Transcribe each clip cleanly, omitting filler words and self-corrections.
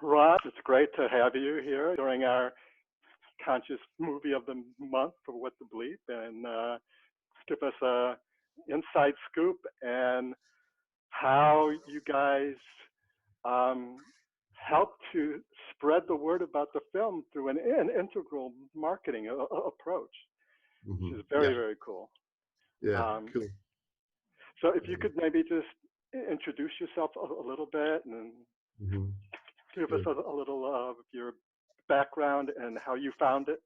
Ross, it's great to have you here during our conscious movie of the month for What the Bleep, and give us a inside scoop and how you guys um, help to spread the word about the film through an integral marketing approach, Mm-hmm. which is very, very cool. Yeah, Um, cool. so if you could maybe just introduce yourself a little bit and Mm-hmm. give us a little of your background and how you found it.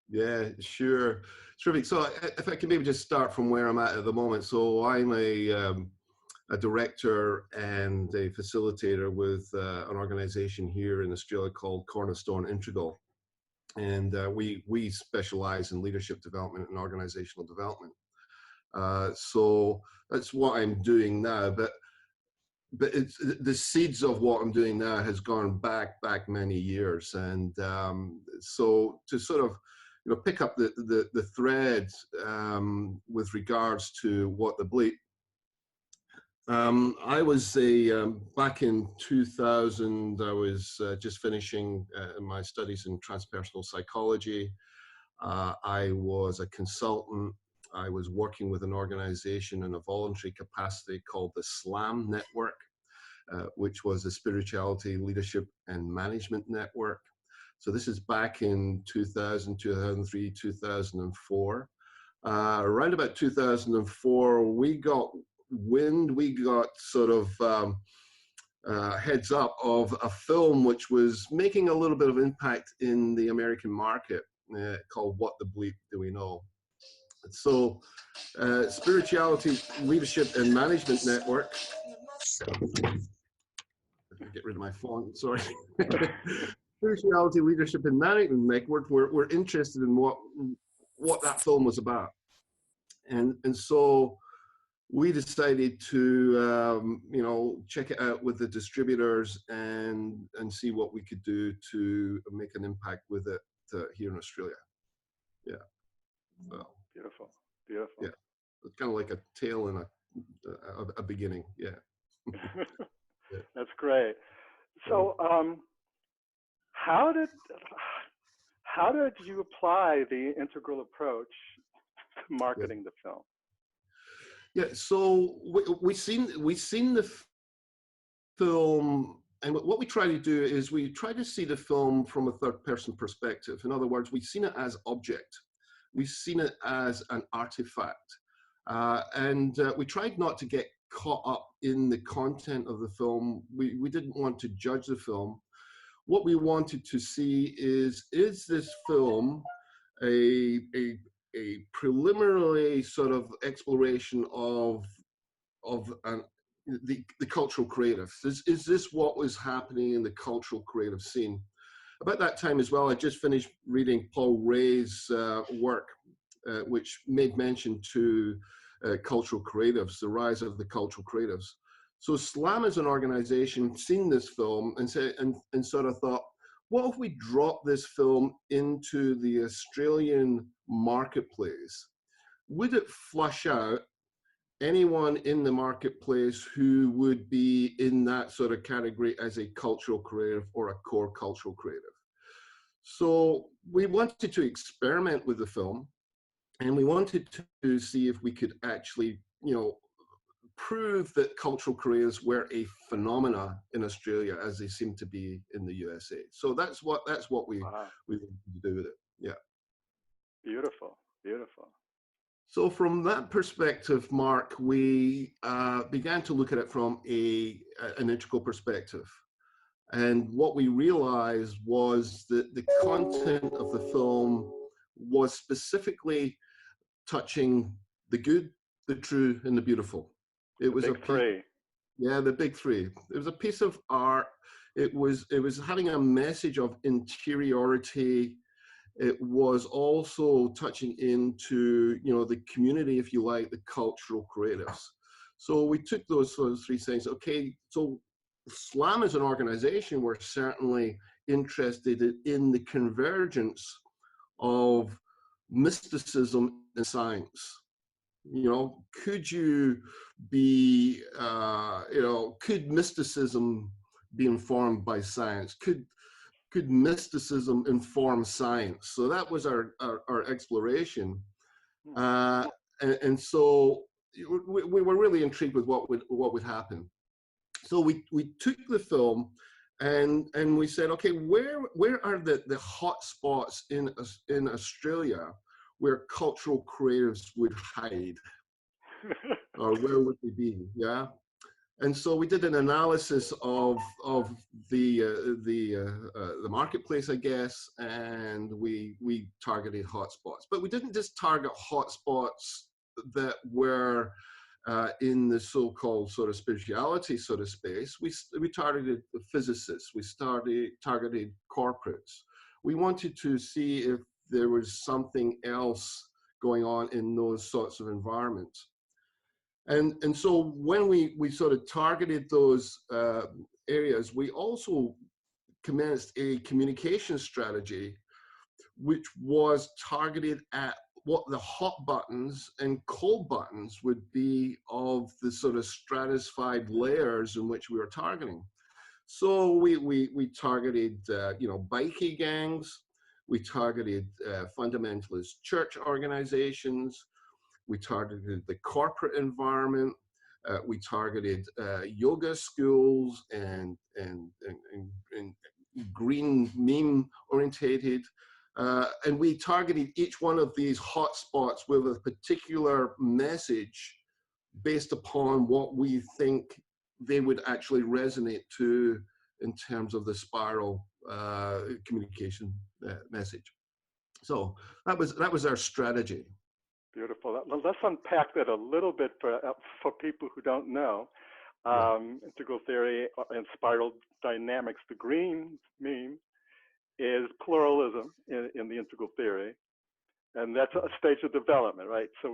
Yeah, sure. Terrific. So if I can maybe just start from where I'm at the moment. So I'm a director and a facilitator with an organization here in Australia called Cornerstone Integral. And we specialize in leadership development and organizational development. So that's what I'm doing now. But it's, the seeds of what I'm doing now has gone back many years. And so to sort of pick up the thread with regards to what the Bleep. I was back in 2000, I was just finishing my studies in transpersonal psychology. I was a consultant. I was working with an organization in a voluntary capacity called the SLAM Network, which was a Spirituality, Leadership and Management Network. So this is back in 2000, 2003, 2004. Around about 2004, we got wind, we got sort of heads up of a film which was making a little bit of impact in the American market called What the Bleep Do We Know? So Spirituality, Leadership and Management Network. Get rid of my phone, sorry. Spirituality, Leadership and Management Network were interested in what that film was about. And so we decided to, check it out with the distributors and see what we could do to make an impact with it here in Australia. Yeah. So, Beautiful, beautiful. Yeah, it's kind of like a tail and a beginning. Yeah. Yeah. That's great. So, how did you apply the integral approach to marketing the film? Yeah, so we've seen the film, and what we try to do is we try to see the film from a third-person perspective. In other words, we've seen it as object, we've seen it as an artifact, and we tried not to get caught up in the content of the film. We didn't want to judge the film. What we wanted to see is this film a preliminary sort of exploration of the cultural creative? Is this what was happening in the cultural creative scene? About that time as well, I just finished reading Paul Ray's work, which made mention to cultural creatives, the rise of the cultural creatives. So SLAM as an organization seen this film and sort of thought, what if we drop this film into the Australian marketplace? Would it flush out anyone in the marketplace who would be in that sort of category as a cultural creative or a core cultural creative? So we wanted to experiment with the film, and we wanted to see if we could actually, prove that cultural creators were a phenomena in Australia as they seem to be in the USA. So that's what we wanted to do with it. Yeah. Beautiful, beautiful. So from that perspective, Mark, we began to look at it from an integral perspective. And what we realized was that the content of the film was specifically touching the good, the true, and the beautiful. It was the big three. Yeah, the big three. It was a piece of art. It was having a message of interiority. It was also touching into, the community, if you like, the cultural creatives. So we took those three things. Okay, so SLAM as an organization, we're certainly interested in the convergence of mysticism and science. Could you be, could mysticism be informed by science? Could mysticism inform science? So that was our exploration. And so we were really intrigued with what would happen. So we took the film and we said, okay, where are the hot spots in Australia where cultural creatives would hide, or where would they be? Yeah. And so we did an analysis of the marketplace, I guess, and we targeted hotspots. But we didn't just target hotspots that were in the so-called sort of spirituality sort of space. We targeted physicists. We targeted corporates. We wanted to see if there was something else going on in those sorts of environments. And so when we sort of targeted those areas, we also commenced a communication strategy which was targeted at what the hot buttons and cold buttons would be of the sort of stratified layers in which we were targeting. So we targeted bikie gangs, we targeted fundamentalist church organizations, we targeted the corporate environment. We targeted yoga schools and green meme orientated. And we targeted each one of these hotspots with a particular message based upon what we think they would actually resonate to in terms of the spiral communication message. So that was our strategy. Beautiful. Let's unpack that a little bit for people who don't know. Integral theory and spiral dynamics. The green meme is pluralism in the integral theory, and that's a stage of development, right? So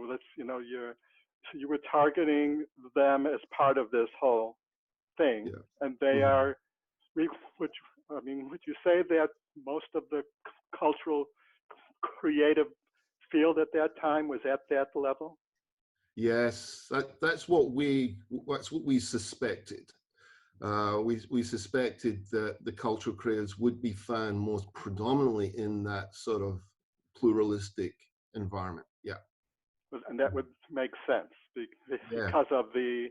you were targeting them as part of this whole thing, and they are. Would you say that most of the cultural creative field at that time was at that level? Yes, that's what we suspected. We suspected that the cultural creators would be found most predominantly in that sort of pluralistic environment. Yeah, and that would make sense because of the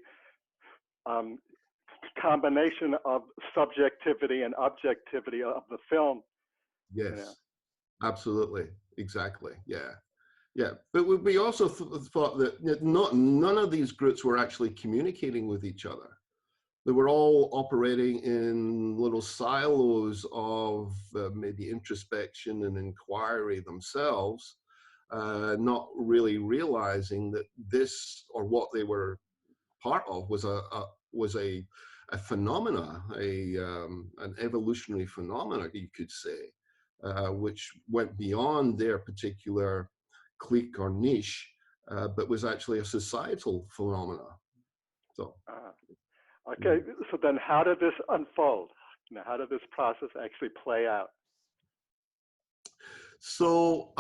combination of subjectivity and objectivity of the film. Yes, absolutely, exactly. Yeah. Yeah, but we also thought that none of these groups were actually communicating with each other. They were all operating in little silos of maybe introspection and inquiry themselves, not really realizing that this, or what they were part of, was a phenomena, an evolutionary phenomena, you could say, which went beyond their particular clique or niche, but was actually a societal phenomena. So, okay. So then, how did this unfold? How did this process actually play out? So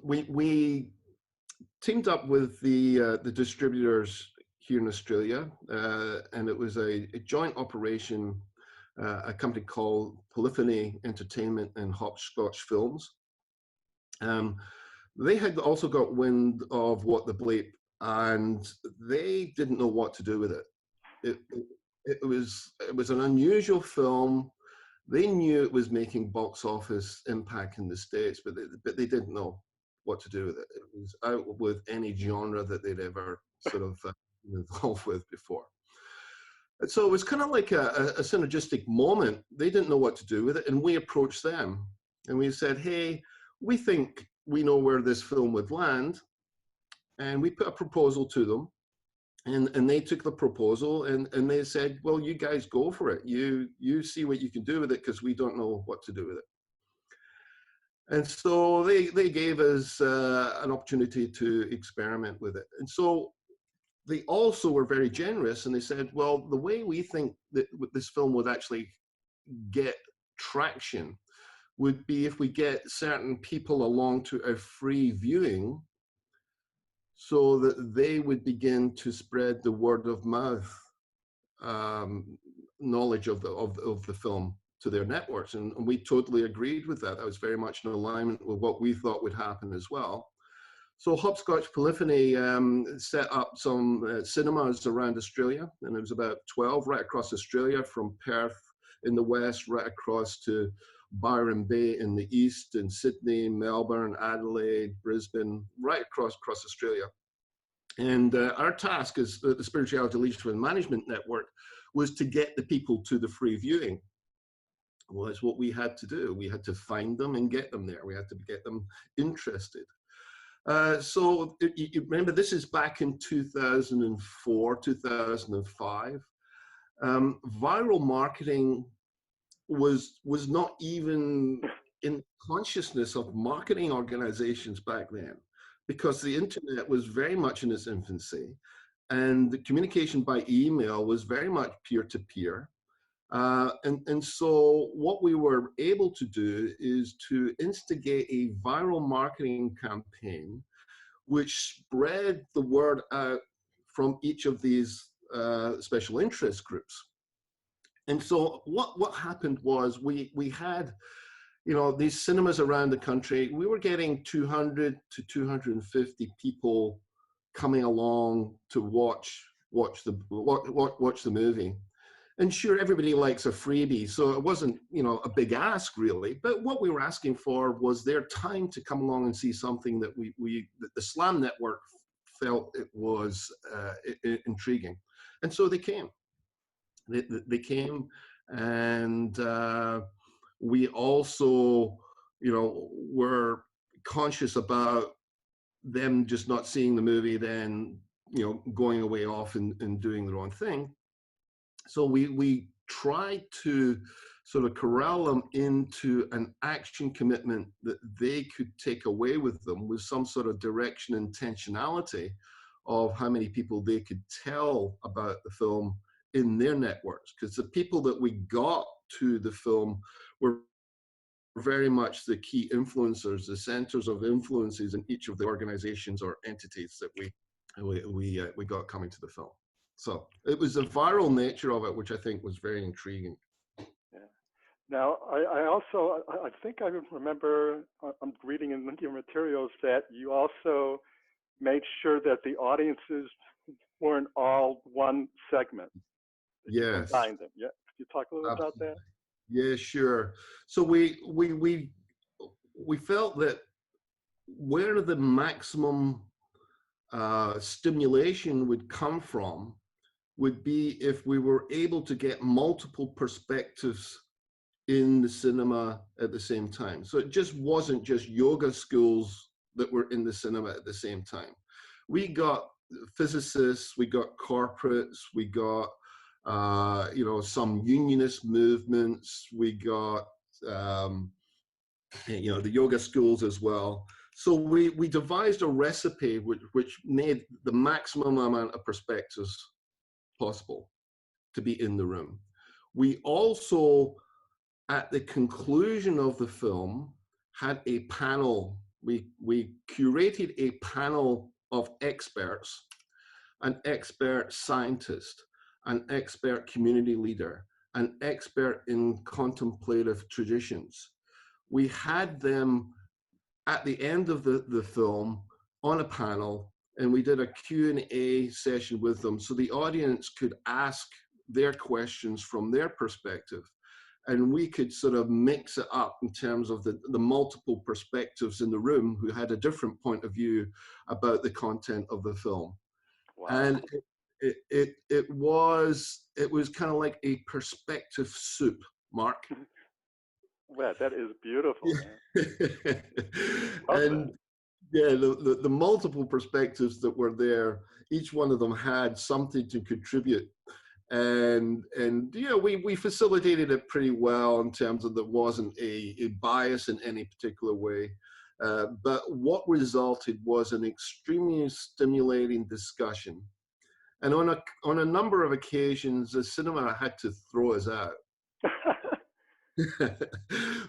we teamed up with the distributors here in Australia, and it was a joint operation. A company called Polyphony Entertainment and Hopscotch Films. They had also got wind of What the Bleep, and they didn't know what to do with it. It was an unusual film. They knew it was making box office impact in the States, but they didn't know what to do with it. It was out with any genre that they'd ever sort of involved with before. And so it was kind of like a synergistic moment. They didn't know what to do with it, and we approached them, and we said, hey, we think we know where this film would land, and we put a proposal to them, and they took the proposal, and they said, well, you guys go for it. You see what you can do with it, because we don't know what to do with it. And so they gave us an opportunity to experiment with it. And so they also were very generous, and they said, well, the way we think that this film would actually get traction would be if we get certain people along to a free viewing, so that they would begin to spread the word of mouth knowledge of the film to their networks, and we totally agreed with that. That was very much in alignment with what we thought would happen as well. So Hopscotch Polyphony set up some cinemas around Australia, and it was about 12 right across Australia, from Perth in the west right across to Byron Bay in the east, and Sydney, Melbourne, Adelaide, Brisbane, right across Australia. And our task as the Spirituality Leadership and Management Network was to get the people to the free viewing. Well, that's what we had to do. We had to find them and get them there. We had to get them interested. So you remember, this is back in 2004, 2005. Viral marketing was not even in consciousness of marketing organizations back then, because the internet was very much in its infancy, and the communication by email was very much peer-to-peer. And so what we were able to do is to instigate a viral marketing campaign which spread the word out from each of these special interest groups. And so what happened was we had, you know, these cinemas around the country. We were getting 200 to 250 people coming along to watch the movie. And sure, everybody likes a freebie, so it wasn't, you know, a big ask really. But what we were asking for was their time to come along and see something that that the Slam Network felt it was intriguing, and so they came. They came, and we also, you know, were conscious about them just not seeing the movie, then, you know, going away off and doing their own thing. So we tried to sort of corral them into an action commitment that they could take away with them, with some sort of direction, intentionality of how many people they could tell about the film in their networks. Because the people that we got to the film were very much the key influencers, the centers of influences in each of the organizations or entities that we got coming to the film. So it was the viral nature of it, which I think was very intriguing. Yeah. Now, I think I remember, I'm reading in your materials that you also made sure that the audiences weren't all one segment. Yes. Combined them. Yeah. Could you talk a little about that? Yeah, sure. So we felt that where the maximum stimulation would come from would be if we were able to get multiple perspectives in the cinema at the same time. So it just wasn't just yoga schools that were in the cinema at the same time. We got physicists, we got corporates, we got you know, some unionist movements, we got you know, the yoga schools as well. So we devised a recipe which made the maximum amount of perspectives possible to be in the room. We also, at the conclusion of the film, had a panel. We curated a panel of experts, an expert scientist, an expert community leader, an expert in contemplative traditions. We had them at the end of the film on a panel, and we did a Q&A session with them, so the audience could ask their questions from their perspective, and we could sort of mix it up in terms of the multiple perspectives in the room who had a different point of view about the content of the film. Wow. And it was kind of like a perspective soup, Mark. Well, that is beautiful. And yeah, the multiple perspectives that were there, each one of them had something to contribute, and yeah, we facilitated it pretty well in terms of there wasn't a bias in any particular way, but what resulted was an extremely stimulating discussion, and on a number of occasions the cinema had to throw us out.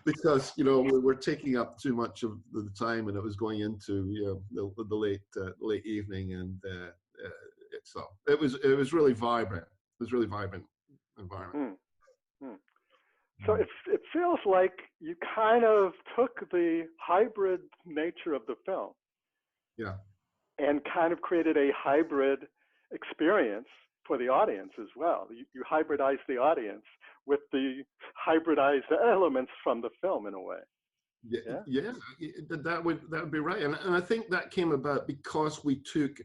Because, you know, we were taking up too much of the time, and it was going into, you know, the late evening, and so it was really vibrant. was really vibrant environment. Mm, mm. So it feels like you kind of took the hybrid nature of the film Yeah. and kind of created a hybrid experience for the audience as well. You hybridize the audience with the hybridized elements from the film in a way. Yeah, Yeah. yeah, that would be right, and I think that came about because we took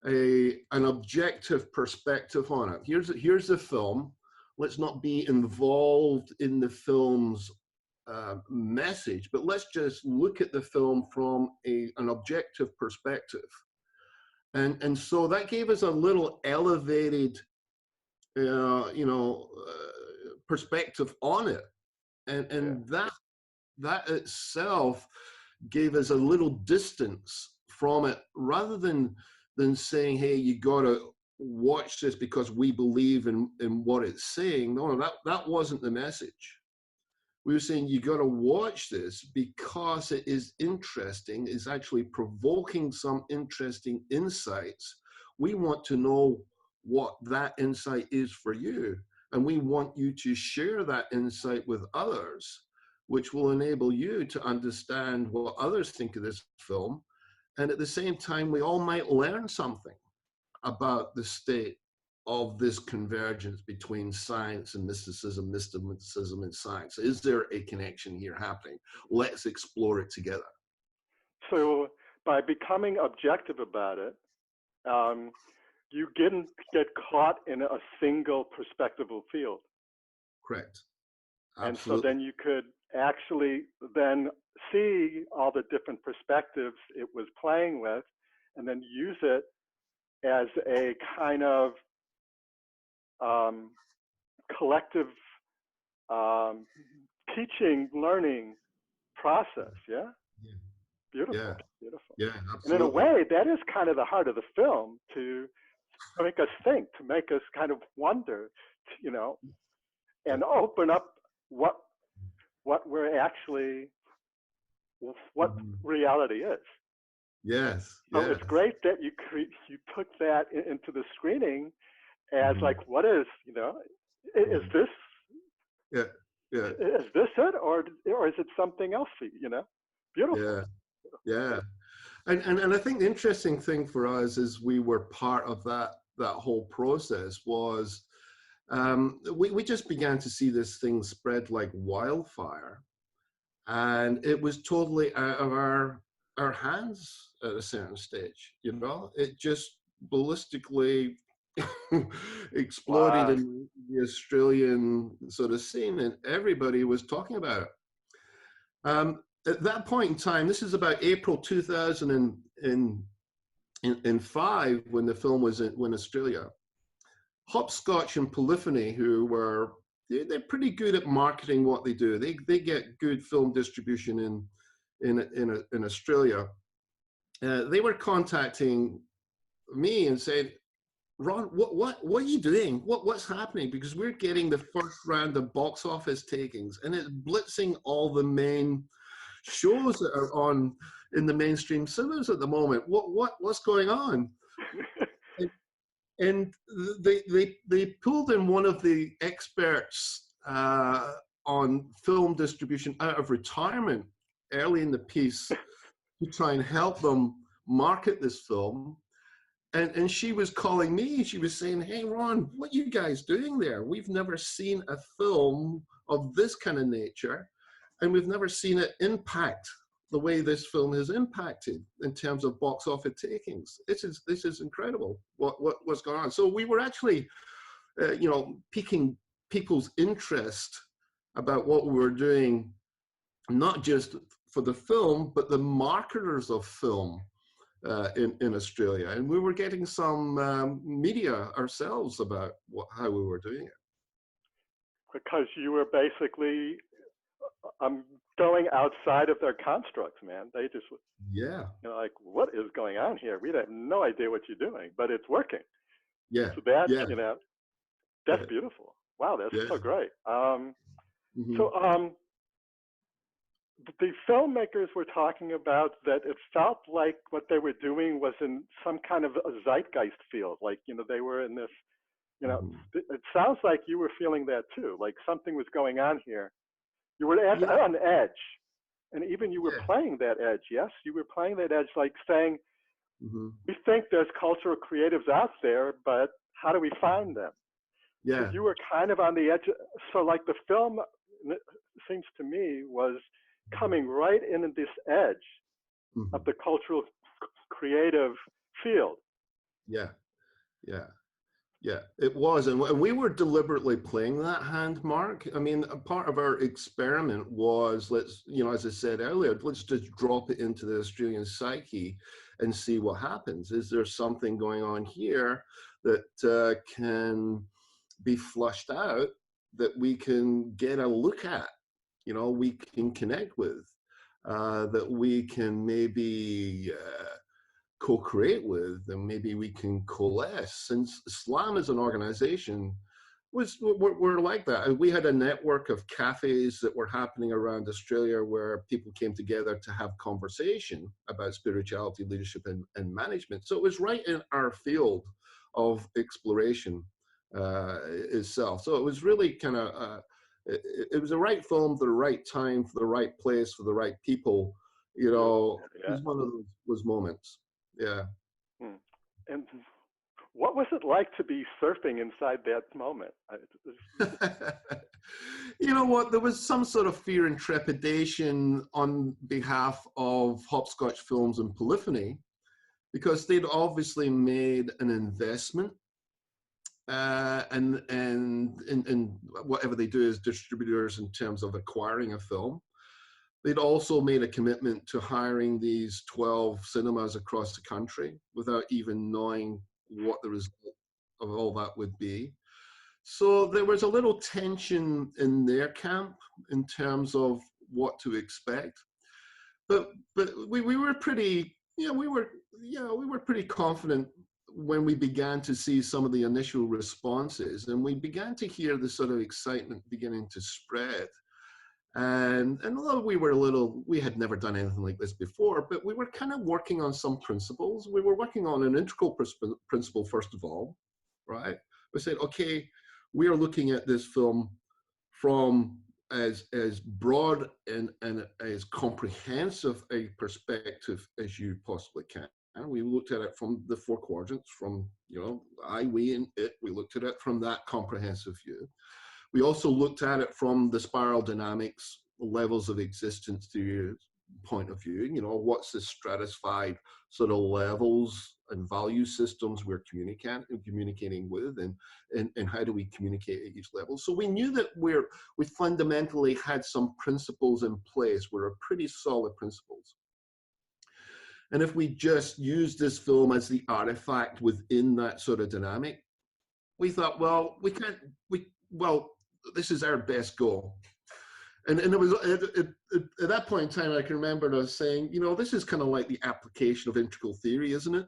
an objective perspective on it. Here's the film. Let's not be involved in the film's message, but let's just look at the film from an objective perspective. And so that gave us a little elevated, perspective on it, and that itself gave us a little distance from it, rather than saying, hey, you got to watch this because we believe in what it's saying. No, that wasn't the message. We were saying you got to watch this because it is interesting, is actually provoking some interesting insights. We want to know what that insight is for you, and we want you to share that insight with others, which will enable you to understand what others think of this film. And at the same time, we all might learn something about the state of this convergence between science and mysticism, mysticism and science. Is there a connection here happening? Let's explore it together. So by becoming objective about it, you didn't get caught in a single perspectival field. Correct. Absolutely. And so then you could actually then see all the different perspectives it was playing with, and then use it as a kind of collective teaching, learning process. Yeah? Yeah. Beautiful. Yeah. Beautiful. Yeah, absolutely. And in a way, that is kind of the heart of the film, to make us think, to make us kind of wonder, and open up what we're actually, what reality is. Yes. So it's great that you took that into the screening as like, what is, is this? Yeah. Yeah. Is this it, or is it something else? Beautiful. Yeah. Yeah. And I think the interesting thing for us is we were part of that whole process was we just began to see this thing spread like wildfire, and it was totally out of our hands at a certain stage. It just ballistically exploded in the Australian sort of scene, and everybody was talking about it. At that point in time, this is about April 2005, when the film was in Australia. Hopscotch and Polyphony, who were, they're pretty good at marketing what they do. They get good film distribution in Australia. They were contacting me and said, Ron, what are you doing? What's happening? Because we're getting the first round of box office takings, and it's blitzing all the main shows that are on in the mainstream cinemas at the moment. What's going on? And they pulled in one of the experts on film distribution out of retirement early in the piece to try and help them market this film. And she was calling me. She was saying, hey, Ron, what are you guys doing there? We've never seen a film of this kind of nature, and we've never seen it impact the way this film has impacted in terms of box office takings. This is incredible what's going on. So we were actually, piquing people's interest about what we were doing, not just for the film, but the marketers of film in Australia. And we were getting some media ourselves about how we were doing it. Because you were basically going outside of their constructs, man. They just, like, what is going on here? We have no idea what you're doing, but it's working. Yeah. So that's, that's beautiful. Wow, that's so great. So the filmmakers were talking about that it felt like what they were doing was in some kind of a zeitgeist field. Like, they were in this You know, Mm-hmm. it sounds like you were feeling that too, like something was going on here. You were Yeah, on edge, and even you were yeah. playing that edge. Yes, you were playing that edge, like saying, Mm-hmm. we think there's cultural creatives out there, but how do we find them? So Yeah. you were kind of on the edge. So like the film, it seems to me, was coming right in this edge Mm-hmm. of the cultural creative field. Yeah, yeah. Yeah, it was. And we were deliberately playing that hand, Mark. I mean, a part of our experiment was, let's, as I said earlier, let's just drop it into the Australian psyche and see what happens. Is there something going on here that can be flushed out, that we can get a look at, we can connect with, that we can maybe co-create with, and maybe we can coalesce. And Slam as an organization we're like that. We had a network of cafes that were happening around Australia where people came together to have conversation about spirituality, leadership, and management. So it was right in our field of exploration itself. So it was really kind of it was the right film for the right time, for the right place, for the right people. It Yeah. was one of those moments. Yeah. Hmm. And what was it like to be surfing inside that moment? You know what? There was some sort of fear and trepidation on behalf of Hopscotch Films and Polyphony, because they'd obviously made an investment, and whatever they do as distributors in terms of acquiring a film. They'd also made a commitment to hiring these 12 cinemas across the country without even knowing what the result of all that would be. So there was a little tension in their camp in terms of what to expect, but we were pretty, we were pretty confident when we began to see some of the initial responses, and we began to hear the sort of excitement beginning to spread. And although we had never done anything like this before, but we were kind of working on some principles. We were working on an integral principle, first of all, right? We said, okay, we are looking at this film from as broad and as comprehensive a perspective as you possibly can. And we looked at it from the four quadrants, from, I, we, and it. We looked at it from that comprehensive view. We also looked at it from the spiral dynamics, levels of existence theory point of view. What's the stratified sort of levels and value systems we're communicating with, and how do we communicate at each level? So we knew that we fundamentally had some principles in place, were pretty solid principles. And if we just use this film as the artifact within that sort of dynamic, we thought, well, this is our best goal. And it was at that point in time, I can remember us saying, this is kind of like the application of integral theory, isn't it?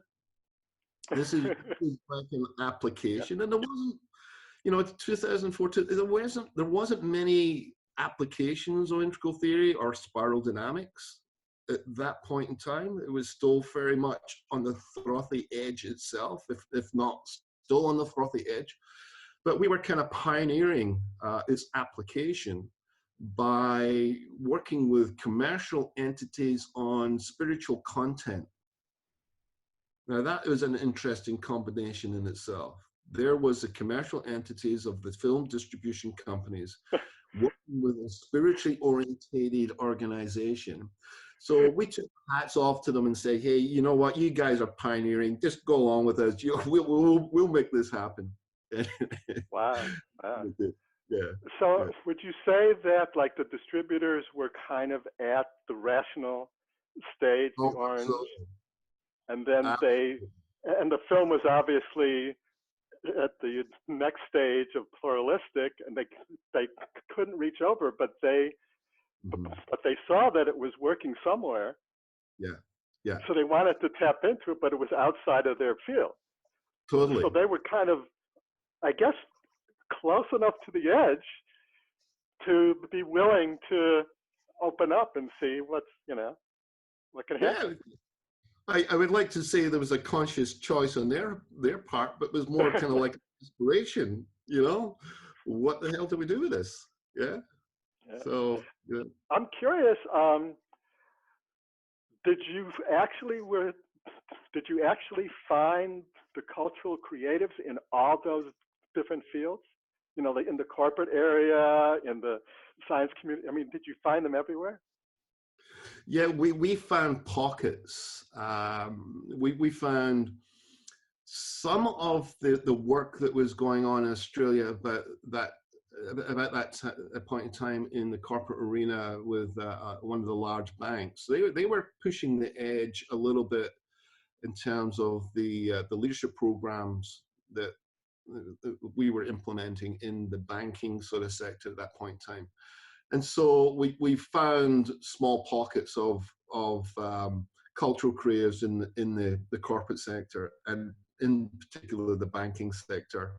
This is like an application. Yeah. And there wasn't, 2014, there wasn't many applications of integral theory or spiral dynamics at that point in time. It was still very much on the frothy edge itself, if not still on the frothy edge. But we were kind of pioneering its application by working with commercial entities on spiritual content. Now, that was an interesting combination in itself. There was the commercial entities of the film distribution companies working with a spiritually orientated organization. So we took hats off to them and say, hey, you know what? You guys are pioneering. Just go along with us. We'll make this happen. Wow. Yeah. So yeah. would you say that like the distributors were kind of at the rational stage, the orange, Absolutely. and then and the film was obviously at the next stage of pluralistic, and they couldn't reach over, but they saw that it was working somewhere. Yeah. So they wanted to tap into it, but it was outside of their field. Totally. So they were kind of, I guess, close enough to the edge to be willing to open up and see what can happen. I would like to say there was a conscious choice on their part, but it was more kind of like a inspiration, you know, what the hell do we do with this? Yeah. Yeah. So, yeah. I'm curious. Did you actually were did you actually find the cultural creatives in all those different fields? You know, like in the corporate area, in the science community. I mean, did you find them everywhere? Yeah, we found pockets. We found some of the work that was going on in Australia about that point in time in the corporate arena with one of the large banks. They were pushing the edge a little bit in terms of the leadership programs that we were implementing in the banking sort of sector at that point in time. And so we found small pockets of cultural creatives in the corporate sector, and in particular the banking sector,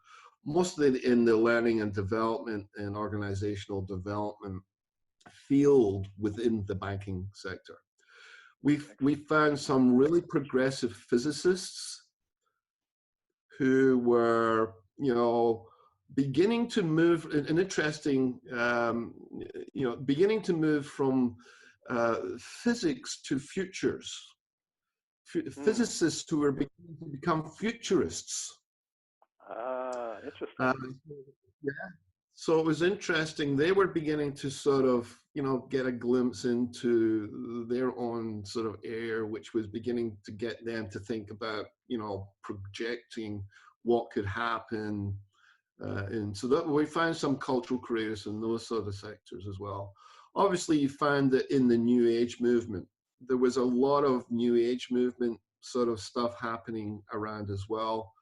mostly in the learning and development and organizational development field within the banking sector. We found some really progressive physicists who were, you know, beginning to move, an interesting, you know, beginning to move from physics to futures. Physicists who were beginning to become futurists. Ah, interesting. Yeah. So it was interesting. They were beginning to sort of, you know, get a glimpse into their own sort of area, which was beginning to get them to think about, you know, projecting what could happen. And so that we found some cultural creators in those sort of sectors as well. Obviously, you found that in the New Age movement, there was a lot of New Age movement sort of stuff happening around as well.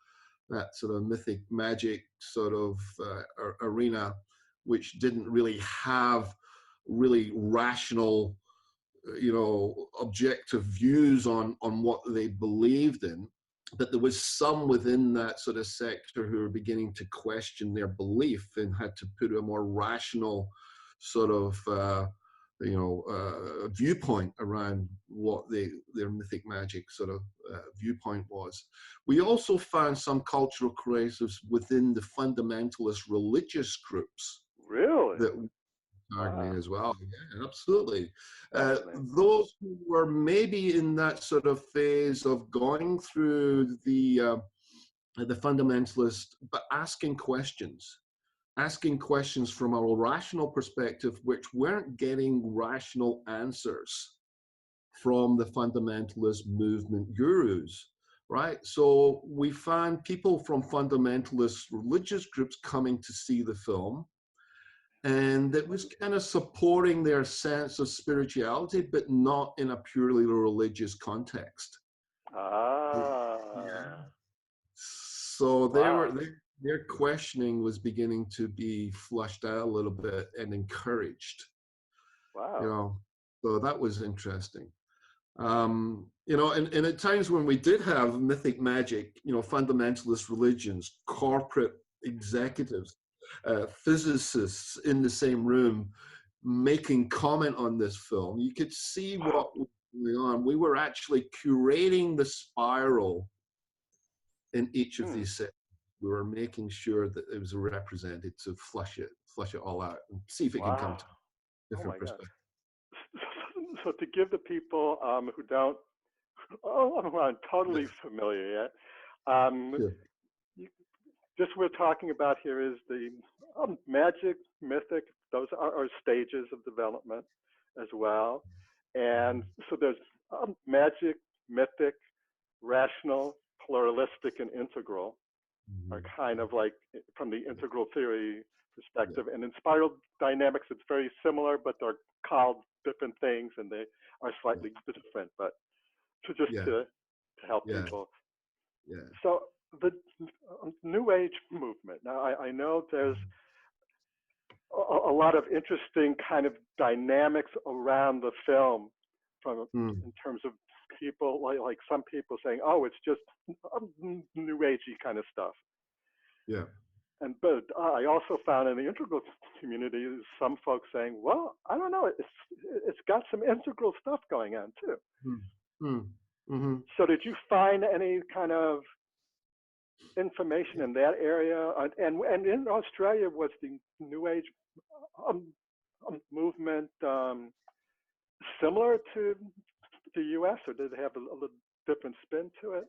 That sort of mythic magic sort of arena, which didn't really have really rational, you know, objective views on what they believed in. But there was some within that sort of sector who were beginning to question their belief and had to put a more rational sort of viewpoint around what their mythic magic sort of viewpoint was. We also found some cultural creatives within the fundamentalist religious groups Really? that we were targeting Wow. as well. Yeah, absolutely. Fascinating. Those who were maybe in that sort of phase of going through the fundamentalist, but asking questions from a rational perspective, which weren't getting rational answers from the fundamentalist movement gurus, right? So we found people from fundamentalist religious groups coming to see the film, and it was kind of supporting their sense of spirituality, but not in a purely religious context. Ah. Yeah. So Wow. their questioning was beginning to be flushed out a little bit and encouraged, you Wow. know. So that was interesting. You know, and at times when we did have mythic magic, you know, fundamentalist religions, corporate executives, physicists in the same room making comment on this film, you could see what was going on. We were actually curating the spiral in each of Hmm. these sections. We were making sure that it was represented to flush it all out and see if it can come Wow. to a Oh different my gosh. perspective. So to give the people who don't, oh, who aren't totally familiar yet, um, Yeah. you, just we're talking about here is the magic, mythic. Those are stages of development as well, and so there's magic, mythic, rational, pluralistic, and integral are kind of like from the integral theory Yeah. perspective. And in spiral dynamics, it's very similar, but they're called different things and they are slightly different. But Yeah. to help Yeah. people. Yeah. So the New Age movement. Now I know there's a lot of interesting kind of dynamics around the film, from Mm. in terms of people like some people saying, oh, it's just New Agey kind of stuff. Yeah. And but I also found in the integral community some folks saying, well, I don't know, it's got some integral stuff going on too. Mm. Mm. Mm-hmm. So did you find any kind of information in that area? And in Australia, was the New Age um, movement similar to the U.S., or did it have a little different spin to it?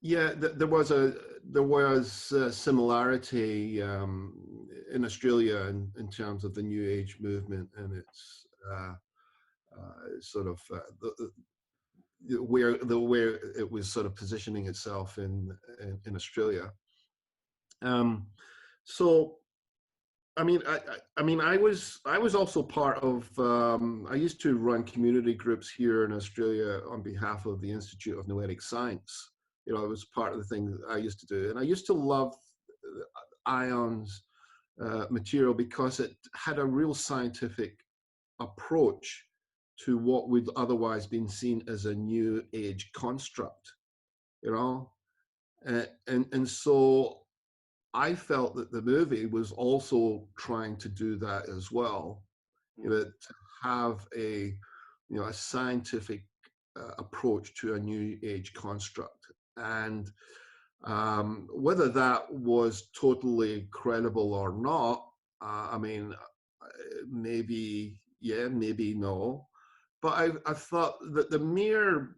Yeah, there was a similarity in Australia in terms of the New Age movement and its sort of where it was sort of positioning itself in Australia. So I mean, I was also part of. I used to run community groups here in Australia on behalf of the Institute of Noetic Science. You know, it was part of the thing that I used to do, and I used to love ION's material because it had a real scientific approach to what would otherwise been seen as a new age construct. You know, and so I felt that the movie was also trying to do that as well, you know, to have a, you know, a scientific approach to a new age construct. And whether that was totally credible or not, I mean, maybe yeah, maybe no. But I thought that the mere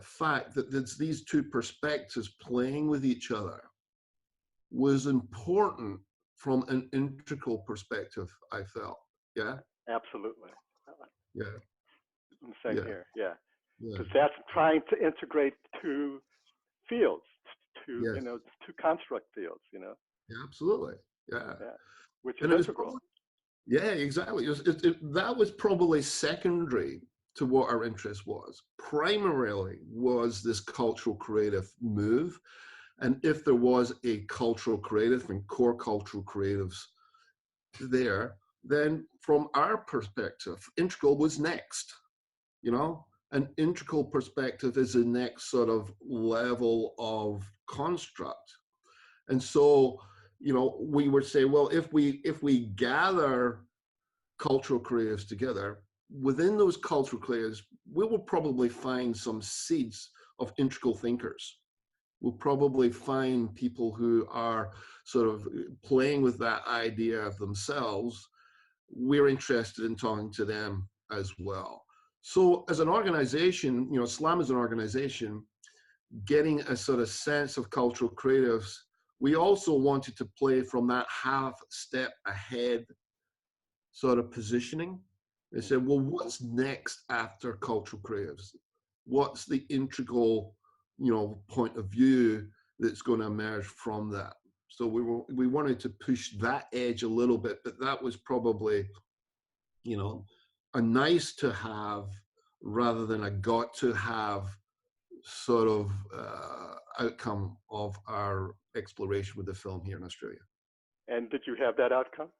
fact that there's these two perspectives playing with each other was important from an integral perspective, I felt. Yeah. Absolutely. Yeah. I'm saying Yeah. here, yeah, Yeah. because that's trying to integrate two fields, two Yes. two construct fields, Yeah, absolutely. Yeah. yeah, which is And it was integral. probably, yeah, exactly. That was probably secondary to what our interest was. Primarily was this cultural creative move. And if there was a cultural creative and core cultural creatives there, then from our perspective, integral was next, you know? An integral perspective is the next sort of level of construct. And so, you know, we would say, well, if we gather cultural creatives together, within those cultural creatives, we will probably find some seeds of integral thinkers. We'll probably find people who are sort of playing with that idea of themselves. We're interested in talking to them as well. So as an organization, you know, SLAM as an organization, getting a sort of sense of cultural creatives, we also wanted to play from that half step ahead sort of positioning. They said, well, what's next after cultural creatives? What's the integral, you know, point of view that's going to emerge from that? So we wanted to push that edge a little bit, but that was probably, you know, a nice to have rather than a got to have sort of outcome of our exploration with the film here in Australia. And did you have that outcome?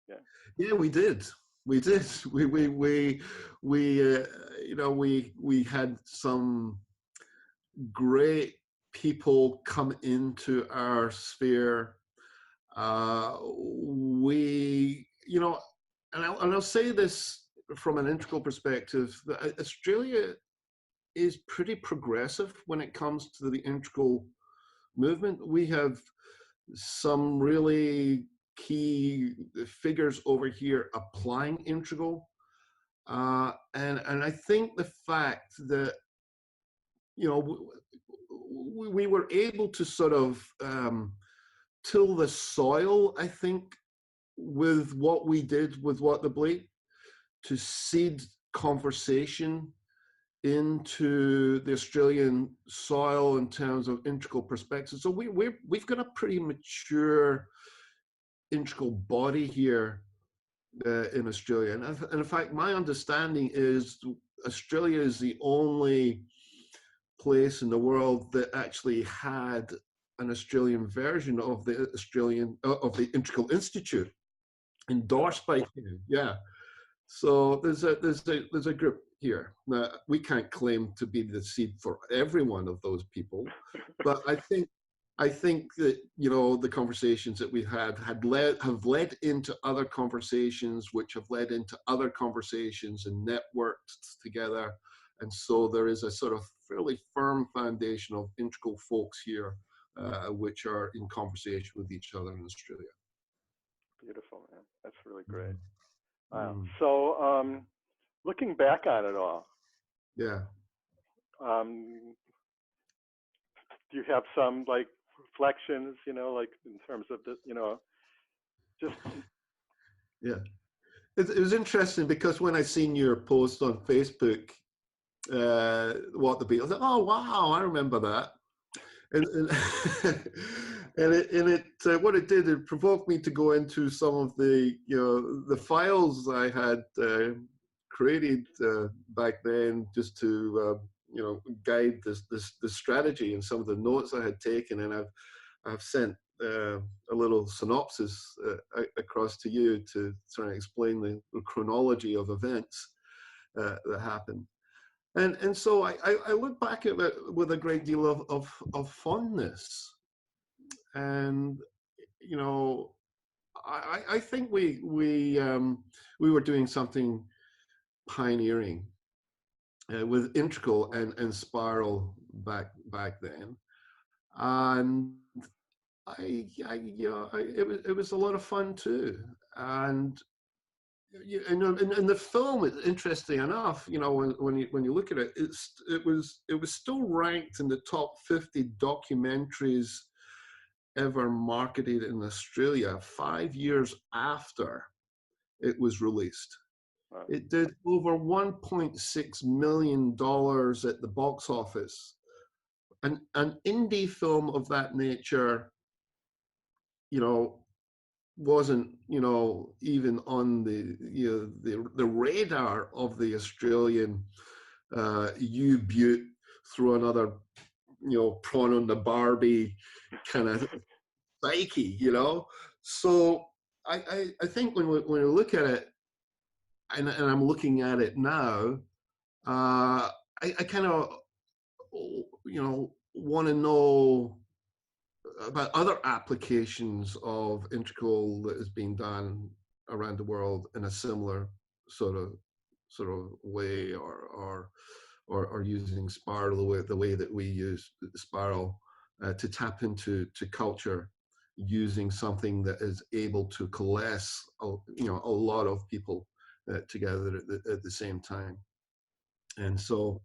Yeah. Yeah, we did. We did. You know, we had some great people come into our sphere. You know, and I'll say this from an integral perspective, that Australia is pretty progressive when it comes to the integral movement. We have some really key figures over here applying integral. And I think the fact that, you know, we were able to sort of till the soil, I think, with what we did with What the Bleep, to seed conversation into the Australian soil in terms of integral perspectives. So we've got a pretty mature integral body here in Australia. And in fact, my understanding is Australia is the only place in the world that actually had an Australian version of the Integral Institute endorsed by you. Yeah. So there's a group here. Now, we can't claim to be the seed for every one of those people, but I think that, you know, the conversations that we've have led into other conversations, which have led into other conversations and networked together. And so there is a sort of fairly firm foundation of integral folks here which are in conversation with each other in Australia. Beautiful, man. That's really great. Mm. Wow. Mm. So, looking back on it all, Yeah. um, do you have some like reflections, like in terms of the, just Yeah. It was interesting because when I seen your post on Facebook, what the Beatles, oh wow, I remember that. And what it did, it provoked me to go into some of the the files I had created back then, just to guide this strategy, and some of the notes I had taken, and I've sent a little synopsis across to you to try and explain the chronology of events that happened. And so I look back at it with a great deal of fondness. And, I think we were doing something pioneering with Integral and Spiral back then. And it was a lot of fun too. And in the film, it's interesting enough, when you look at it, it was still ranked in the top 50 documentaries ever marketed in Australia 5 years after it was released. It did over $1.6 million at the box office. An indie film of that nature, wasn't even on the radar of the Australian U-Butte, through another prawn on the Barbie kind of psyche, So I think when we look at it, and I'm looking at it now, I kind of want to know about other applications of Integral that is being done around the world in a similar sort of way, or using Spiral the way that we use Spiral to tap into culture, using something that is able to coalesce a lot of people together at the same time. And so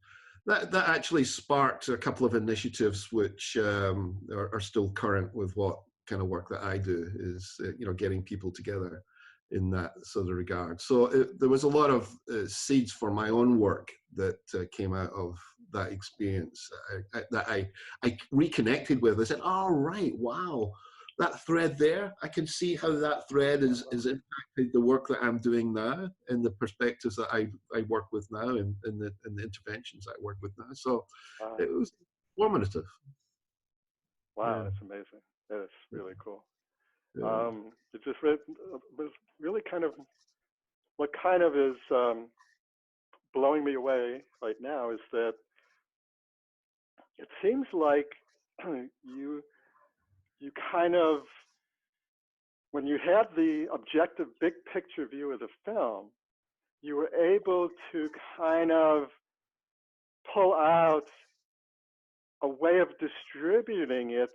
that actually sparked a couple of initiatives which are still current with what kind of work that I do, is getting people together in that sort of regard. So there was a lot of seeds for my own work that came out of that experience that I reconnected with. I said, oh, right, wow, that thread there, I can see how that thread is impacted the work that I'm doing now, and the perspectives that I work with now, and the interventions I work with now. So it was formative. Wow, Yeah. that's amazing. That is really cool. Yeah. It just was really kind of what kind of is blowing me away right now is that it seems like you kind of, when you had the objective big picture view of the film, you were able to kind of pull out a way of distributing it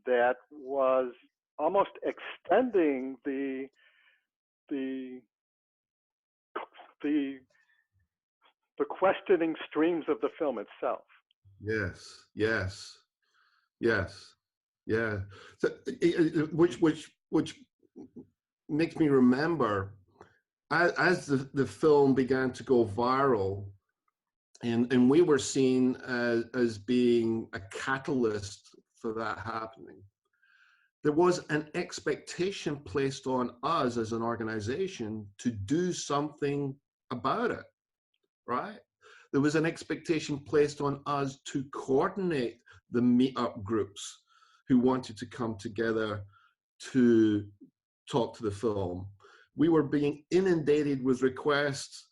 that was almost extending the the questioning streams of the film itself. Yes. Yes. Yes. Yeah. So, which makes me remember, as the film began to go viral, and we were seen as being a catalyst for that happening, there was an expectation placed on us as an organization to do something about it, right? There was an expectation placed on us to coordinate the meetup groups who wanted to come together to talk to the film. We were being inundated with requests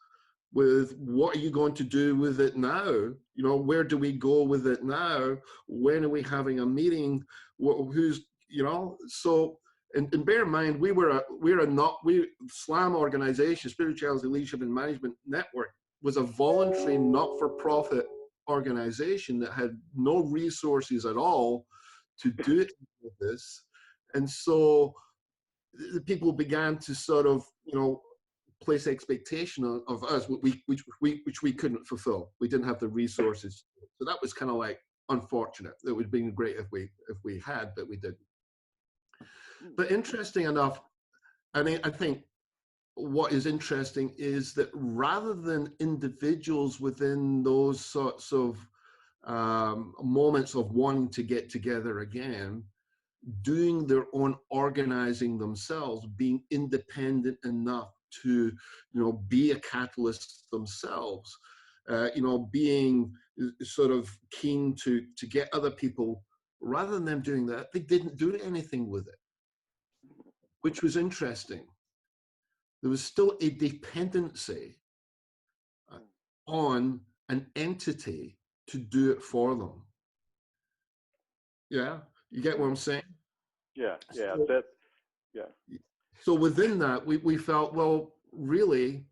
with, what are you going to do with it now? Where do we go with it now? When are we having a meeting? Who's, so, and bear in mind, we SLAM organization, Spirituality, Leadership and Management Network, was a voluntary not-for-profit organization that had no resources at all to do it with this. And so the people began to sort of, place expectation of us, which we couldn't fulfill. We didn't have the resources. So that was kind of like unfortunate. It would have been great if we had, but we didn't. But interesting enough, I think what is interesting is that rather than individuals within those sorts of moments of wanting to get together again, doing their own organizing themselves, being independent enough to, be a catalyst themselves, being sort of keen to get other people, rather than them doing that, they didn't do anything with it, which was interesting. There was still a dependency on an entity to do it for them. Yeah, you get what I'm saying? Yeah, yeah, So, yeah. So within that, we felt, well, really,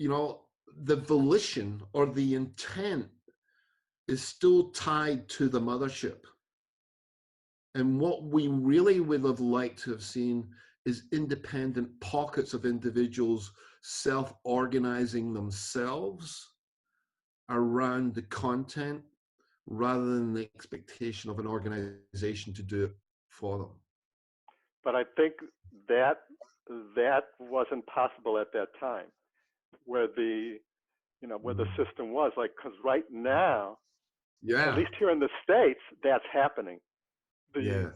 the volition or the intent is still tied to the mothership. And what we really would have liked to have seen is independent pockets of individuals self-organizing themselves around the content rather than the expectation of an organization to do it for them. But I think that wasn't possible at that time, where the system was like, because right now, at least here in the States, that's happening. The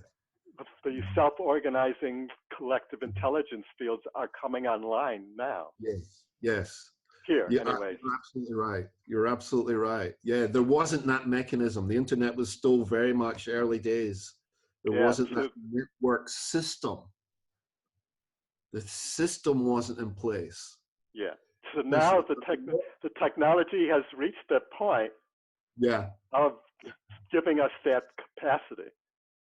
self-organizing collective intelligence fields are coming online now. Yes. Here, Yeah, anyways. you're absolutely right. You're absolutely right. Yeah, there wasn't that mechanism. The internet was still very much early days. There wasn't that network system. The system wasn't in place. Yeah. So now the technology has reached that point. Yeah. Of giving us that capacity.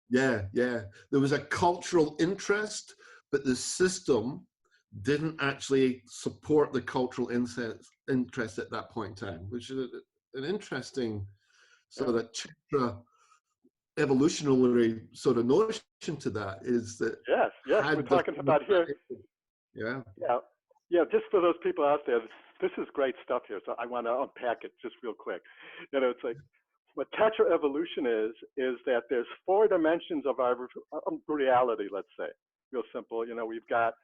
Yeah. There was a cultural interest, but the system didn't actually support the cultural interest at that point in time, which is an interesting sort of chakra evolutionary sort of notion to that, is that yes, we're talking about here. Yeah. Just for those people out there, this is great stuff here. So I want to unpack it just real quick. It's like what tetra evolution is that there's 4 dimensions of our reality. Let's say, real simple. We've got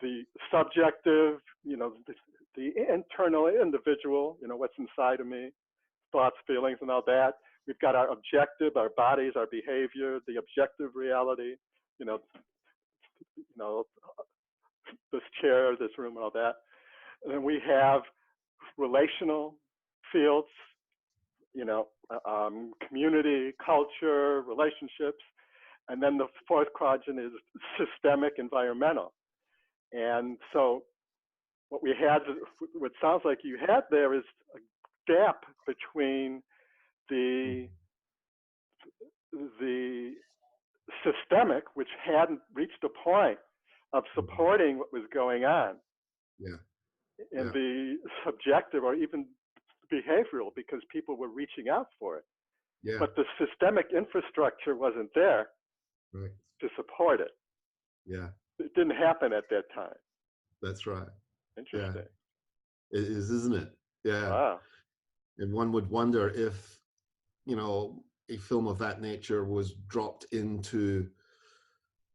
the subjective, the internal individual, what's inside of me, thoughts, feelings, and all that. We've got our objective, our bodies, our behavior, the objective reality, this chair, this room, and all that. And then we have relational fields, community, culture, relationships. And then the 4th quadrant is systemic, environmental. And so what we had, what sounds like you had there, is a gap between the systemic, which hadn't reached a point of supporting what was going on, and the subjective or even behavioral, because people were reaching out for it. But the systemic infrastructure wasn't there to support it. It didn't happen at that time. That's right. Interesting. It is, isn't it? Yeah. Wow. And one would wonder if, a film of that nature was dropped into,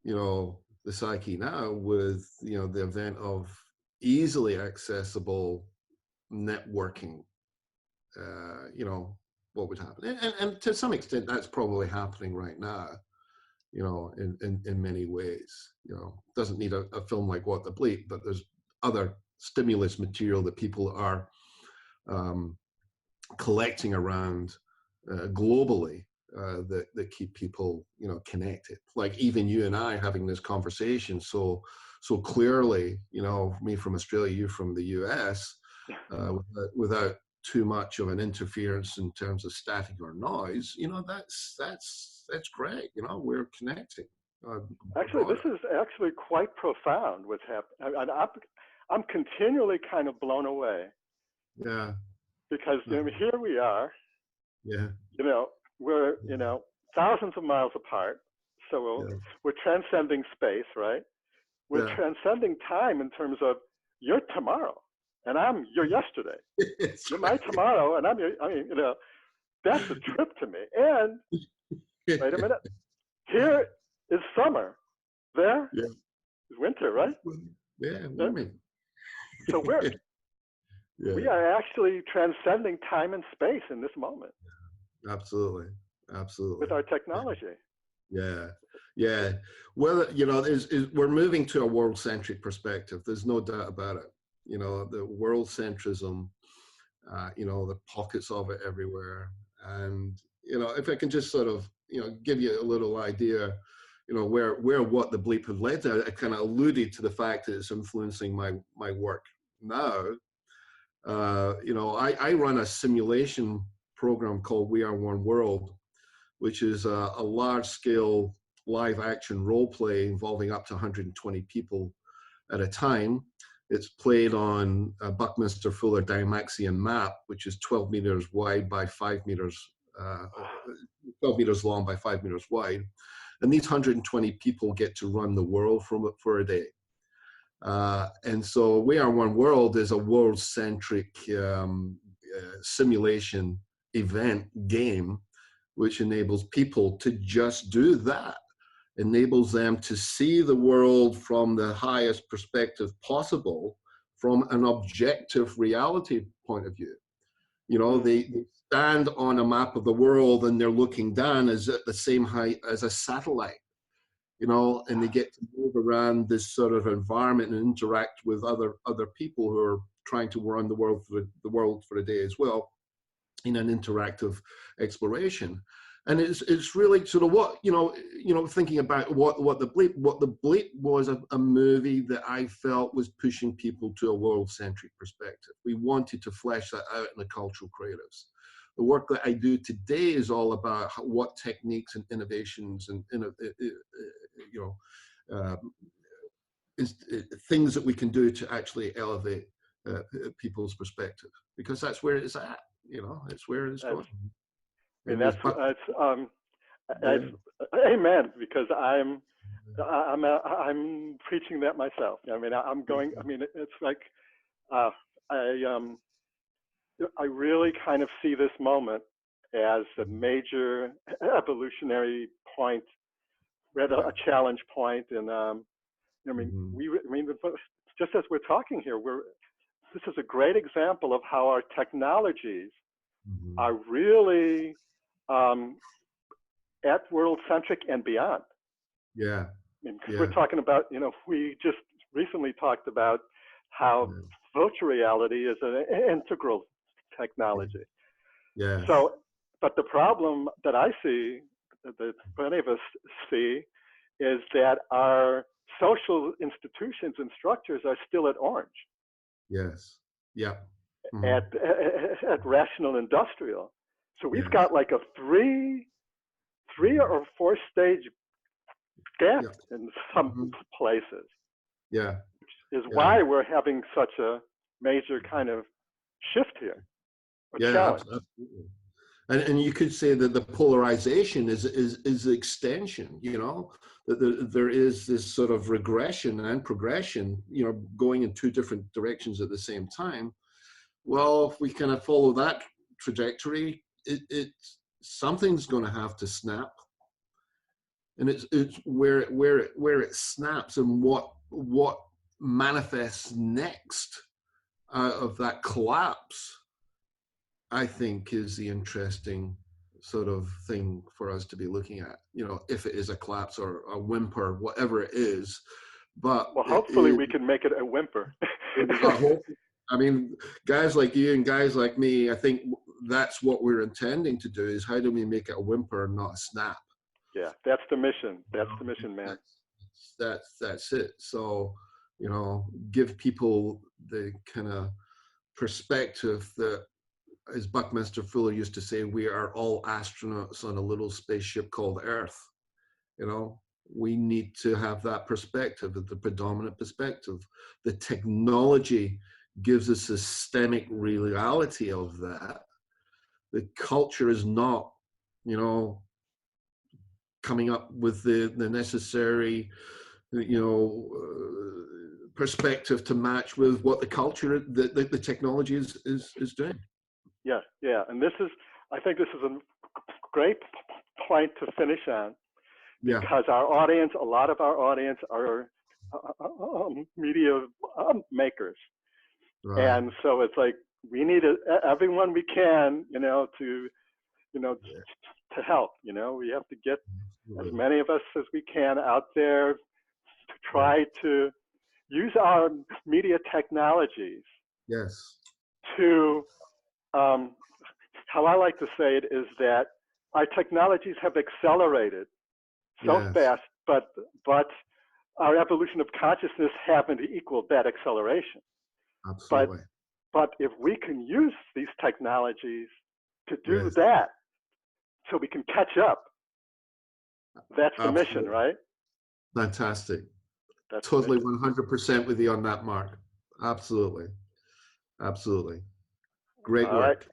the psyche now with, the event of easily accessible networking, what would happen? And to some extent, that's probably happening right now, in many ways. Doesn't need a film like What the Bleep, but there's other stimulus material that people are collecting around globally that keep people, connected. Like even you and I having this conversation so clearly, me from Australia, you from the US, without too much of an interference in terms of static or noise. That's great. We're connecting. Actually, this is actually quite profound what's happening. I'm continually kind of blown away. Yeah. Because here we are. Yeah. We're thousands of miles apart. So Yeah. we're transcending space, right? We're Yeah. transcending time in terms of you're tomorrow and I'm your yesterday. It's You're my right. tomorrow and I'm your, I mean, that's a trip to me. And wait a minute, here is summer. There Yeah. is winter, right? Yeah. Yeah. Warming. So we Yeah. are actually transcending time and space in this moment Absolutely. Absolutely. with our technology. Yeah, yeah. Well, we're moving to a world-centric perspective. There's no doubt about it. The world centrism, the pockets of it everywhere. And, if I can just sort of, give you a little idea, where what the bleep has led to, I kind of alluded to the fact that it's influencing my work now. I run a simulation program called We Are One World, which is a large-scale live-action role play involving up to 120 people at a time. It's played on a Buckminster Fuller Dymaxion map, which is 12 meters wide by 5 meters, 12 meters long by 5 meters wide. And these 120 people get to run the world from it for a day. And so We Are One World is a world-centric simulation event game, which enables people to just do that, enables them to see the world from the highest perspective possible, from an objective reality point of view. They stand on a map of the world and they're looking down as at the same height as a satellite, and they get to move around this sort of environment and interact with other people who are trying to run the world for a day as well, in an interactive exploration. And it's really sort of what thinking about what the bleep was a movie that I felt was pushing people to a world-centric perspective. We wanted to flesh that out in the cultural creatives. The work that I do today is all about what techniques and innovations and things that we can do to actually elevate people's perspective, because that's where it's at. It's where it's going. I mean, And that's amen, because I'm preaching that myself. I mean, I'm going. I mean, it's like I really kind of see this moment as a major evolutionary point, a challenge point, and I mean, just as we're talking here, this is a great example of how our technologies are really at world-centric and beyond. Yeah. I mean, because we're talking about, we just recently talked about how virtual reality is an integral technology. Yeah. So, but the problem that I see, that many of us see, is that our social institutions and structures are still at orange. Yes. Yeah. At rational industrial. So we've got like a three or four stage gap in some places. Yeah. Which is why we're having such a major kind of shift here. Challenge. Absolutely. And you could say that the polarization is the extension, that there is this sort of regression and progression, going in two different directions at the same time. Well, if we kind of follow that trajectory, something's going to have to snap, and it's where it snaps and what manifests next out of that collapse, I think, is the interesting sort of thing for us to be looking at. If it is a collapse or a whimper, whatever it is. But hopefully we can make it a whimper. I mean, guys like you and guys like me, I think that's what we're intending to do, is how do we make it a whimper and not a snap? Yeah, that's the mission. That's the mission, man. That's it. So, give people the kind of perspective that, as Buckminster Fuller used to say, we are all astronauts on a little spaceship called Earth. We need to have that perspective, the predominant perspective. The technology gives us a systemic reality of that. The culture is not, coming up with the necessary, perspective to match with what the culture, the technology is doing. Yeah, yeah. And I think this is a great point to finish on, Yeah. because a lot of our audience are media makers. Right. And so it's like, we need everyone we can, to help. We have to get as Absolutely. many of us as we can out there to Yeah. try to use our media technologies Yes. to, how I like to say it is that our technologies have accelerated so Yes. fast, but our evolution of consciousness haven't equaled that acceleration. Absolutely. But if we can use these technologies to do Yes. that, so we can catch up, that's the mission, Absolutely. right? Fantastic. That's the Totally mission. 100% with you on that, Mark. Absolutely. Absolutely. Great All right. work.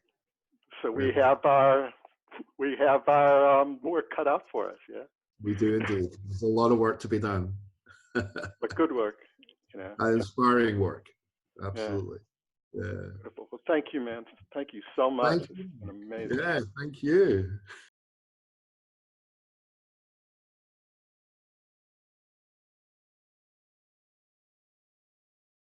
So Great we work. have our work cut out for us, yeah. We do indeed. There's a lot of work to be done. But good work, Inspiring work. Yeah. Absolutely. Yeah. Beautiful. Well, thank you, man. Thank you so much. Thank It's you. been amazing. Yeah, thank you.